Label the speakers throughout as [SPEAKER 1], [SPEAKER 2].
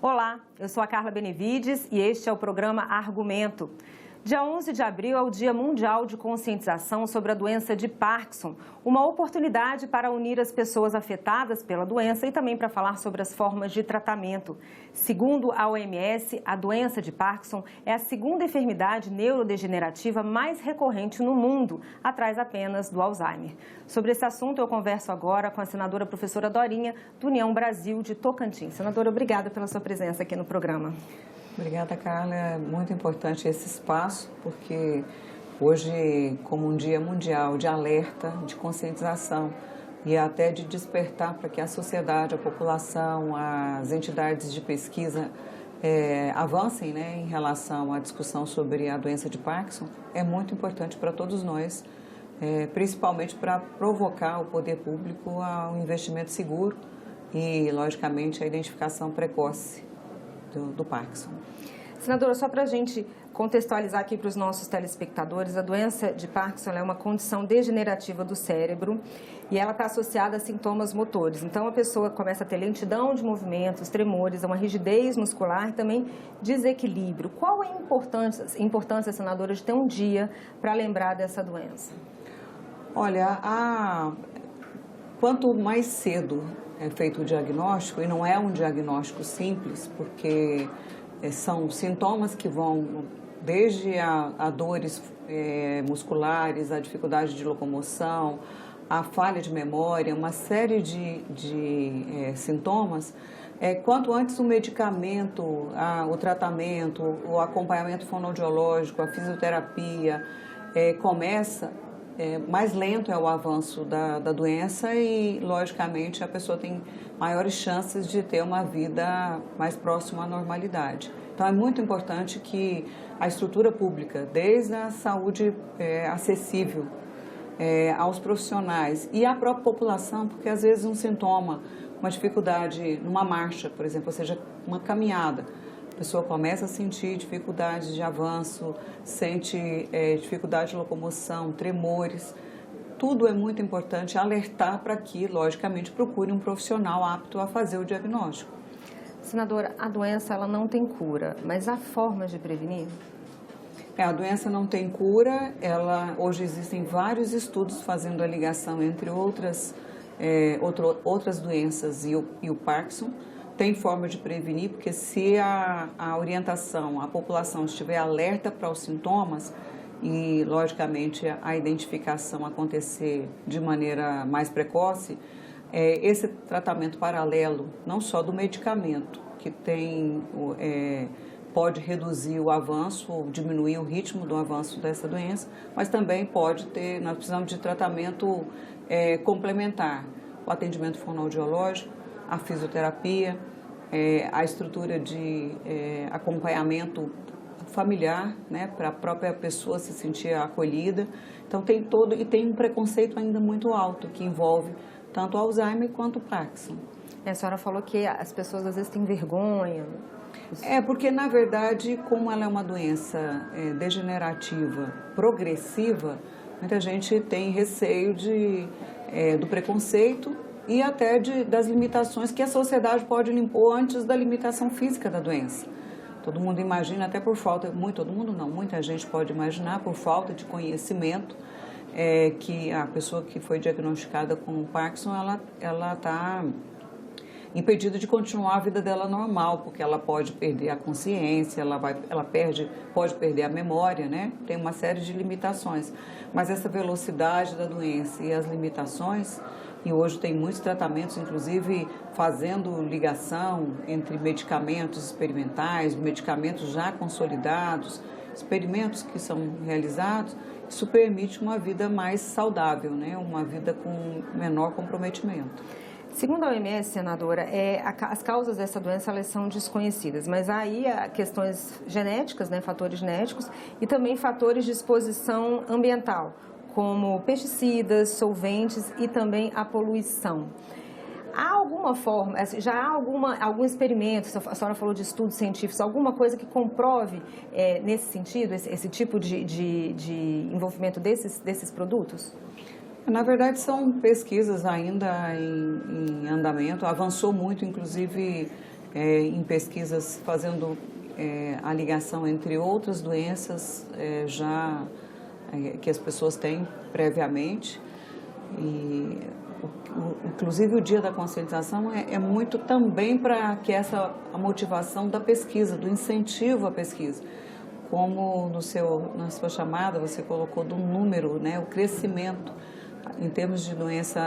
[SPEAKER 1] Olá, eu sou a Carla Benevides e este é o programa Argumento. Dia 11 de abril é o Dia Mundial de Conscientização sobre a doença de Parkinson, uma oportunidade para unir as pessoas afetadas pela doença e também para falar sobre as formas de tratamento. Segundo a OMS, a doença de Parkinson é a segunda enfermidade neurodegenerativa mais recorrente no mundo, atrás apenas do Alzheimer. Sobre esse assunto eu converso agora com a senadora professora Dorinha, do União Brasil de Tocantins. Senadora, obrigada pela sua presença aqui no programa.
[SPEAKER 2] Obrigada, Carla. É muito importante esse espaço, porque hoje, como um dia mundial de alerta, de conscientização e até de despertar para que a sociedade, a população, as entidades de pesquisa avancem, né, em relação à discussão sobre a doença de Parkinson, é muito importante para todos nós, principalmente para provocar o poder público ao investimento seguro e, logicamente, a identificação precoce do Parkinson.
[SPEAKER 1] Senadora, só para a gente contextualizar aqui para os nossos telespectadores, a doença de Parkinson é uma condição degenerativa do cérebro e ela está associada a sintomas motores. Então, a pessoa começa a ter lentidão de movimentos, tremores, uma rigidez muscular e também desequilíbrio. Qual é a importância, senadora, de ter um dia para lembrar dessa doença?
[SPEAKER 2] Olha, quanto mais cedo é feito o diagnóstico, e não é um diagnóstico simples, porque são sintomas que vão desde a dores musculares, a dificuldade de locomoção, a falha de memória, uma série de sintomas. Quanto antes o medicamento, o tratamento, o acompanhamento fonoaudiológico, a fisioterapia começa, mais lento é o avanço da doença e, logicamente, a pessoa tem maiores chances de ter uma vida mais próxima à normalidade. Então, é muito importante que a estrutura pública, desde a saúde acessível aos profissionais e à própria população, porque às vezes um sintoma, uma dificuldade numa marcha, por exemplo, ou seja, uma caminhada, a pessoa começa a sentir dificuldades de avanço, sente dificuldade de locomoção, tremores. Tudo é muito importante alertar para que, logicamente, procure um profissional apto a fazer o diagnóstico.
[SPEAKER 1] Senadora, a doença ela não tem cura, mas há formas de prevenir?
[SPEAKER 2] A doença não tem cura. Hoje existem vários estudos fazendo a ligação entre outras doenças e o Parkinson. Tem forma de prevenir, porque se a orientação, a população estiver alerta para os sintomas e, logicamente, a identificação acontecer de maneira mais precoce, esse tratamento paralelo, não só do medicamento, que pode reduzir o avanço ou diminuir o ritmo do avanço dessa doença, mas também nós precisamos de tratamento complementar, o atendimento fonoaudiológico, a fisioterapia, a estrutura de acompanhamento familiar, né, para a própria pessoa se sentir acolhida. Então tem um preconceito ainda muito alto que envolve tanto o Alzheimer quanto o Parkinson.
[SPEAKER 1] A senhora falou que as pessoas às vezes têm vergonha.
[SPEAKER 2] Porque na verdade, como ela é uma doença degenerativa, progressiva, muita gente tem receio do preconceito e até das limitações que a sociedade pode impor antes da limitação física da doença. Todo mundo imagina, até por falta, todo mundo não, muita gente pode imaginar, por falta de conhecimento, que a pessoa que foi diagnosticada com Parkinson, ela está impedida de continuar a vida dela normal, porque ela pode perder a consciência, pode perder a memória, né? Tem uma série de limitações. Mas essa velocidade da doença e as limitações, e hoje tem muitos tratamentos, inclusive fazendo ligação entre medicamentos experimentais, medicamentos já consolidados, experimentos que são realizados, isso permite uma vida mais saudável, né? Uma vida com menor comprometimento.
[SPEAKER 1] Segundo a OMS, senadora, as causas dessa doença elas são desconhecidas, mas há aí questões genéticas, né, fatores genéticos, e também fatores de exposição ambiental, como pesticidas, solventes e também a poluição. Há alguma forma, já há algum experimento, a senhora falou de estudos científicos, alguma coisa que comprove nesse sentido, esse tipo de envolvimento desses produtos?
[SPEAKER 2] Na verdade, são pesquisas ainda em andamento, avançou muito, inclusive em pesquisas fazendo a ligação entre outras doenças que as pessoas têm previamente. E, inclusive, o Dia da Conscientização é muito também para que a motivação da pesquisa, do incentivo à pesquisa. Como na sua chamada você colocou do número, né, o crescimento em termos de doença,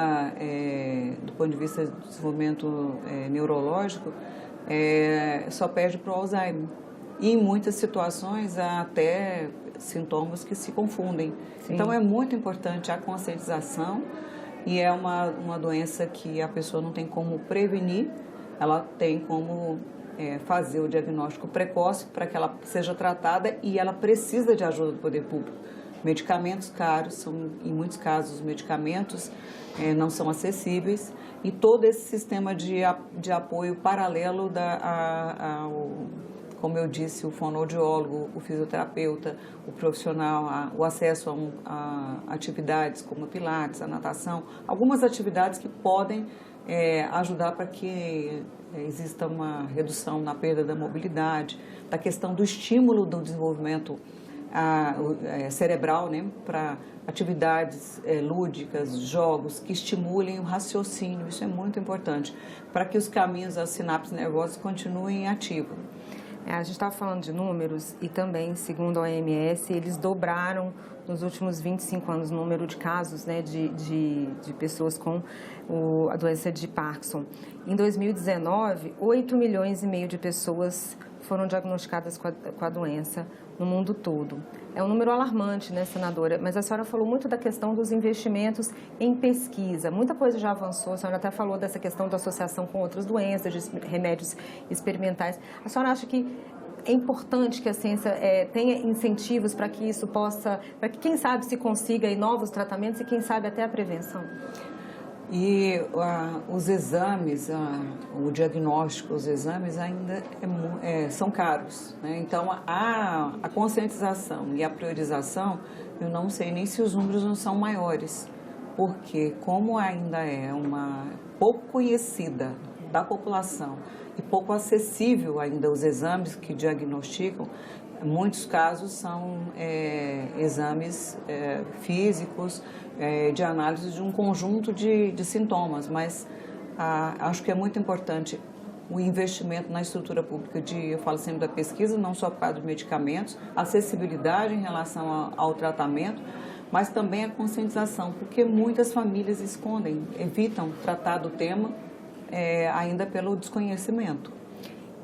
[SPEAKER 2] do ponto de vista do desenvolvimento neurológico, só perde para o Alzheimer. E em muitas situações há até sintomas que se confundem. Sim. Então é muito importante a conscientização, e é uma doença que a pessoa não tem como prevenir, ela tem como fazer o diagnóstico precoce para que ela seja tratada, e ela precisa de ajuda do poder público. Medicamentos caros, em muitos casos os medicamentos não são acessíveis, e todo esse sistema de apoio paralelo como eu disse, o fonoaudiólogo, o fisioterapeuta, o profissional, o acesso a atividades como a pilates, a natação, algumas atividades que podem ajudar para que exista uma redução na perda da mobilidade, da questão do estímulo do desenvolvimento cerebral, né, para atividades lúdicas, jogos que estimulem o raciocínio. Isso é muito importante para que os caminhos das sinapses nervosas continuem ativos.
[SPEAKER 1] A gente estava falando de números, e também, segundo a OMS, eles dobraram nos últimos 25 anos o número de casos, né, de pessoas com a doença de Parkinson. Em 2019, 8,5 milhões de pessoas foram diagnosticadas com a doença no mundo todo. É um número alarmante, né, senadora? Mas a senhora falou muito da questão dos investimentos em pesquisa. Muita coisa já avançou, a senhora até falou dessa questão da associação com outras doenças, de remédios experimentais. A senhora acha que é importante que a ciência tenha incentivos para que isso possa, para que, quem sabe, se consiga aí novos tratamentos e, quem sabe, até a prevenção?
[SPEAKER 2] E os exames, o diagnóstico, os exames ainda são caros, né? Então, a conscientização e a priorização, eu não sei nem se os números não são maiores, porque como ainda é uma pouco conhecida da população e pouco acessível ainda os exames que diagnosticam, muitos casos são exames físicos, de análise de um conjunto de sintomas, mas acho que é muito importante o investimento na estrutura pública eu falo sempre da pesquisa, não só por causa dos medicamentos, acessibilidade em relação ao tratamento, mas também a conscientização, porque muitas famílias evitam tratar do tema ainda pelo desconhecimento.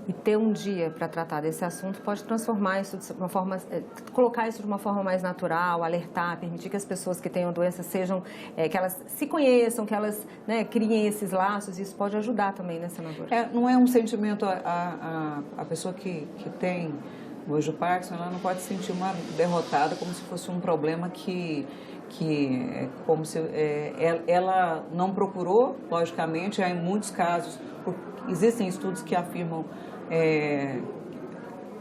[SPEAKER 1] E ter um dia para tratar desse assunto pode transformar isso de uma forma, colocar isso de uma forma mais natural, alertar, permitir que as pessoas que tenham doença sejam, que elas se conheçam, que elas, né, criem esses laços. Isso pode ajudar também, né, senadora?
[SPEAKER 2] Não é um sentimento, a pessoa que tem hoje o Parkinson, ela não pode se sentir uma derrotada, como se fosse um problema que é como se ela não procurou, logicamente. Há em muitos casos, existem estudos que afirmam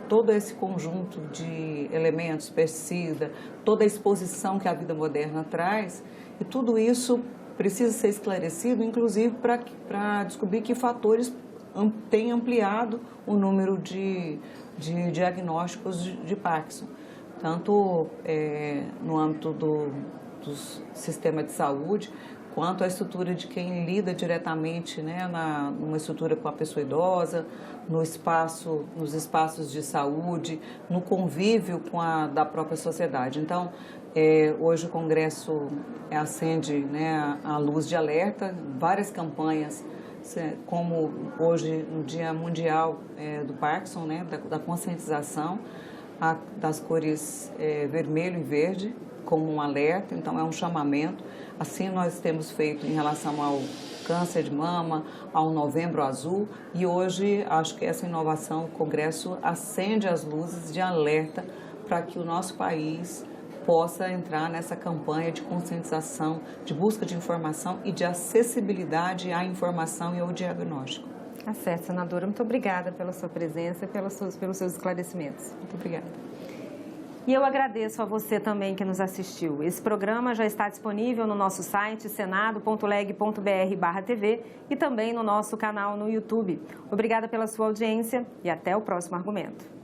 [SPEAKER 2] todo esse conjunto de elementos, pesticida, toda a exposição que a vida moderna traz, e tudo isso precisa ser esclarecido, inclusive para descobrir que fatores têm ampliado o número de diagnósticos de Parkinson, tanto no âmbito do sistema de saúde, quanto a estrutura de quem lida diretamente, né, numa estrutura com a pessoa idosa, nos espaços de saúde, no convívio da própria sociedade. Então, hoje o Congresso acende, né, a luz de alerta, várias campanhas, como hoje no Dia Mundial do Parkinson, né, da conscientização, das cores vermelho e verde, como um alerta. Então é um chamamento. Assim nós temos feito em relação ao câncer de mama, ao Novembro Azul, e hoje acho que essa inovação, o Congresso acende as luzes de alerta para que o nosso país possa entrar nessa campanha de conscientização, de busca de informação e de acessibilidade à informação e ao diagnóstico.
[SPEAKER 1] Tá certo, senadora. Muito obrigada pela sua presença e pelos seus esclarecimentos.
[SPEAKER 2] Muito obrigada.
[SPEAKER 1] E eu agradeço a você também que nos assistiu. Esse programa já está disponível no nosso site senado.leg.br/TV e também no nosso canal no YouTube. Obrigada pela sua audiência e até o próximo argumento.